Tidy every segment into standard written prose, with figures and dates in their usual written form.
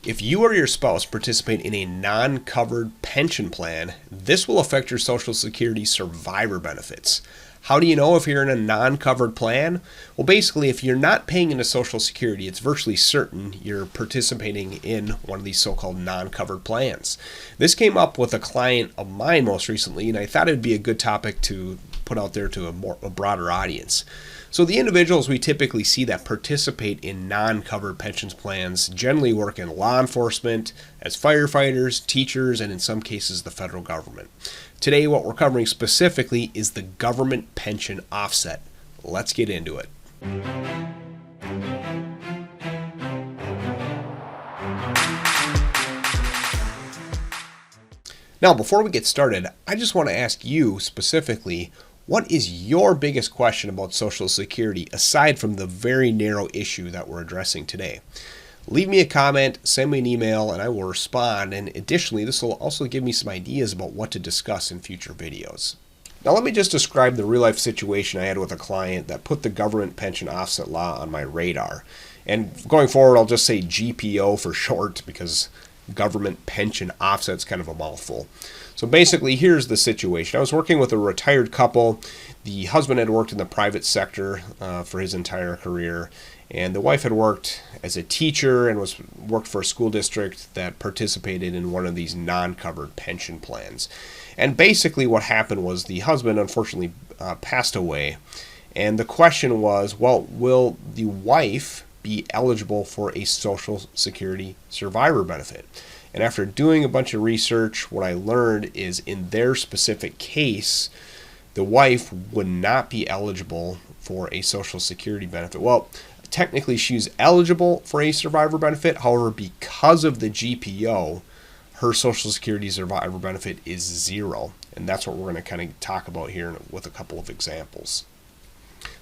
If you or your spouse participate in a non-covered pension plan, this will affect your Social Security survivor benefits. How do you know if you're in a non-covered plan? Well, basically, if you're not paying into Social Security, it's virtually certain you're participating in one of these so-called non-covered plans. This came up with a client of mine most recently, and I thought it'd be a good topic to put out there to a broader audience. So the individuals we typically see that participate in non-covered pensions plans generally work in law enforcement, as firefighters, teachers, and in some cases the federal government. Today what we're covering specifically is the government pension offset. Let's get into it. Now before we get started, I just want to ask you specifically, what is your biggest question about Social Security aside from the very narrow issue that we're addressing today? Leave me a comment, send me an email, and I will respond. And additionally, this will also give me some ideas about what to discuss in future videos. Now let me just describe the real life situation I had with a client that put the government pension offset law on my radar. And going forward, I'll just say GPO for short because government pension offset's kind of a mouthful. So basically, here's the situation. I was working with a retired couple. The husband had worked in the private sector for his entire career, and the wife had worked as a teacher and worked for a school district that participated in one of these non-covered pension plans. And basically what happened was the husband unfortunately passed away, and the question was, well, will the wife be eligible for a Social Security survivor benefit? And after doing a bunch of research, what I learned is in their specific case, the wife would not be eligible for a Social Security benefit. Well, technically she's eligible for a survivor benefit. However, because of the GPO, her Social Security survivor benefit is zero. And that's what we're going to kind of talk about here with a couple of examples.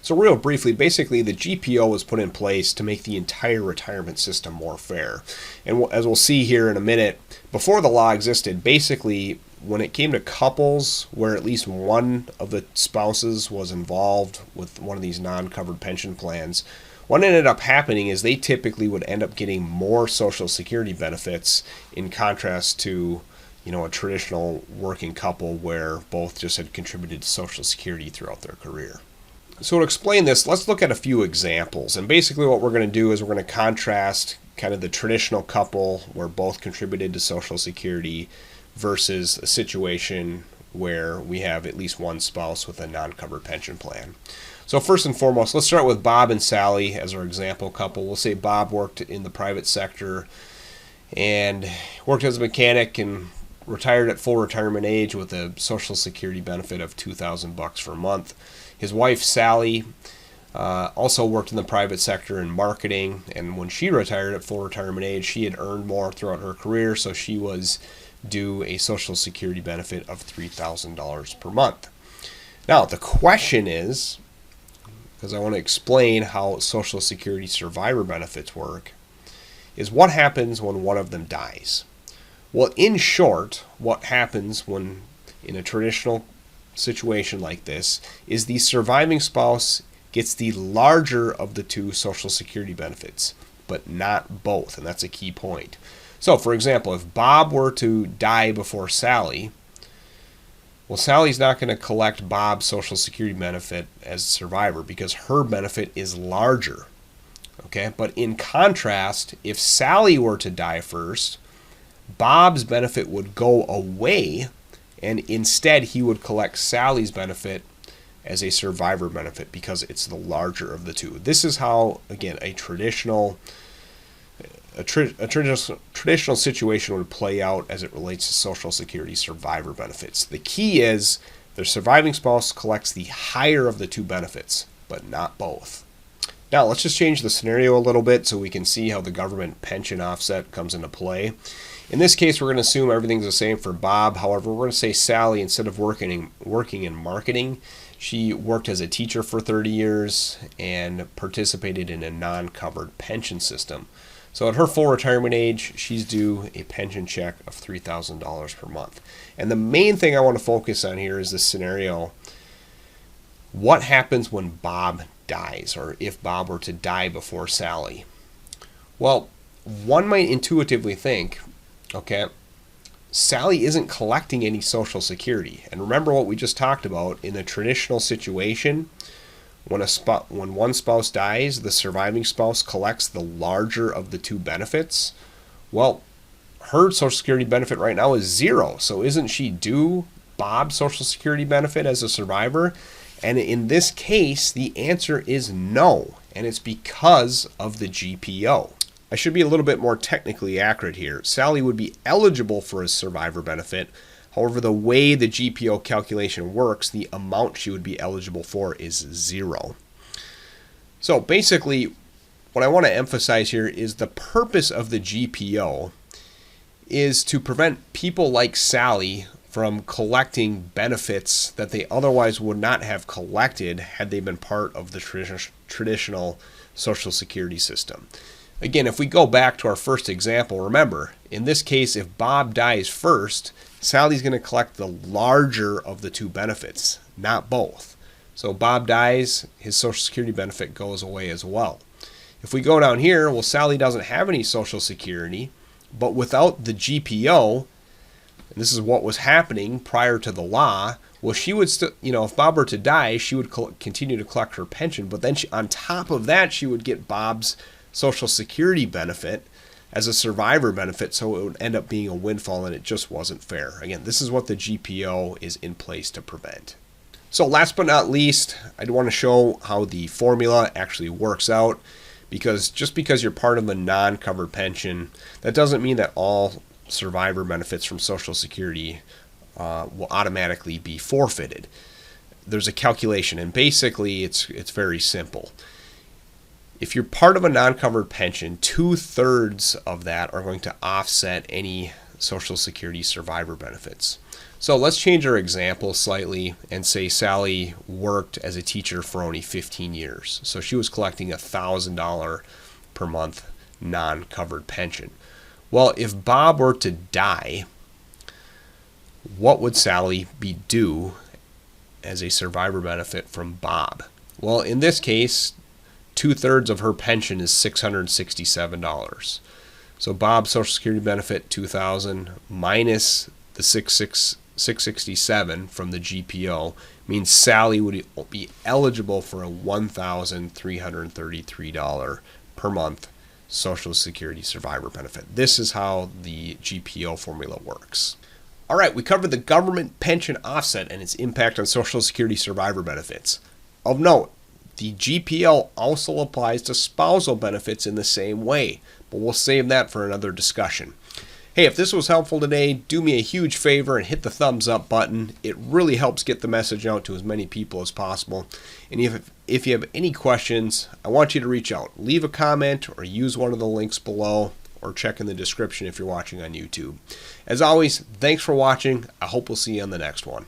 So real briefly, basically the GPO was put in place to make the entire retirement system more fair. And as we'll see here in a minute, before the law existed, basically when it came to couples where at least one of the spouses was involved with one of these non-covered pension plans, what ended up happening is they typically would end up getting more Social Security benefits in contrast to a traditional working couple where both just had contributed to Social Security throughout their career. So to explain this, let's look at a few examples. And basically what we're going to do is we're going to contrast kind of the traditional couple where both contributed to Social Security versus a situation where we have at least one spouse with a non-covered pension plan. So first and foremost, let's start with Bob and Sally as our example couple. We'll say Bob worked in the private sector and worked as a mechanic and retired at full retirement age with a Social Security benefit of $2,000 per month. His wife, Sally, also worked in the private sector in marketing, and when she retired at full retirement age, she had earned more throughout her career, so she was due a Social Security benefit of $3,000 per month. Now, the question is, because I want to explain how Social Security survivor benefits work, is what happens when one of them dies? Well, in short, what happens when in a traditional situation like this is the surviving spouse gets the larger of the two Social Security benefits, but not both, and that's a key point. So, for example, if Bob were to die before Sally, well, Sally's not going to collect Bob's Social Security benefit as a survivor because her benefit is larger. Okay, but in contrast, if Sally were to die first, Bob's benefit would go away, and instead he would collect Sally's benefit as a survivor benefit because it's the larger of the two. This is how, again, a traditional situation would play out as it relates to Social Security survivor benefits. The key is the surviving spouse collects the higher of the two benefits, but not both. Now let's just change the scenario a little bit so we can see how the government pension offset comes into play. In this case, we're going to assume everything's the same for Bob. However, we're going to say Sally, instead of working in marketing, she worked as a teacher for 30 years and participated in a non-covered pension system. So at her full retirement age, she's due a pension check of $3,000 per month. And the main thing I want to focus on here is this scenario. What happens when Bob dies, or if Bob were to die before Sally? Well, one might intuitively think, okay, Sally isn't collecting any Social Security. And remember what we just talked about in a traditional situation. When one spouse dies, the surviving spouse collects the larger of the two benefits. Well, her Social Security benefit right now is zero. So isn't she due Bob's Social Security benefit as a survivor? And in this case, the answer is no. And it's because of the GPO. I should be a little bit more technically accurate here. Sally would be eligible for a survivor benefit. However, the way the GPO calculation works, the amount she would be eligible for is zero. So basically, what I want to emphasize here is the purpose of the GPO is to prevent people like Sally from collecting benefits that they otherwise would not have collected had they been part of the traditional Social Security system. Again, if we go back to our first example, remember, in this case, if Bob dies first, Sally's going to collect the larger of the two benefits, not both. So Bob dies, his Social Security benefit goes away as well. If we go down here, well, Sally doesn't have any Social Security, but without the GPO, and this is what was happening prior to the law, well, she would still, if Bob were to die, she would continue to collect her pension, but then on top of that, she would get Bob's Social Security benefit as a survivor benefit, so it would end up being a windfall, and it just wasn't fair. Again, this is what the GPO is in place to prevent. So last but not least, I want to show how the formula actually works out, because just because you're part of a non-covered pension, that doesn't mean that all survivor benefits from Social Security will automatically be forfeited. There's a calculation, and basically it's very simple. If you're part of a non-covered pension, 2/3 of that are going to offset any Social Security survivor benefits. So let's change our example slightly and say Sally worked as a teacher for only 15 years. So she was collecting $1,000 per month non-covered pension. Well, if Bob were to die, what would Sally be due as a survivor benefit from Bob? Well, in this case, 2/3 of her pension is $667. So Bob's Social Security benefit, $2,000 minus the $667 from the GPO means Sally would be eligible for a $1,333 per month Social Security survivor benefit. This is how the GPO formula works. All right, we covered the government pension offset and its impact on Social Security survivor benefits. Of note, the GPO also applies to spousal benefits in the same way, but we'll save that for another discussion. Hey, if this was helpful today, do me a huge favor and hit the thumbs up button. It really helps get the message out to as many people as possible. And if you have any questions, I want you to reach out. Leave a comment or use one of the links below, or check in the description if you're watching on YouTube. As always, thanks for watching. I hope we'll see you on the next one.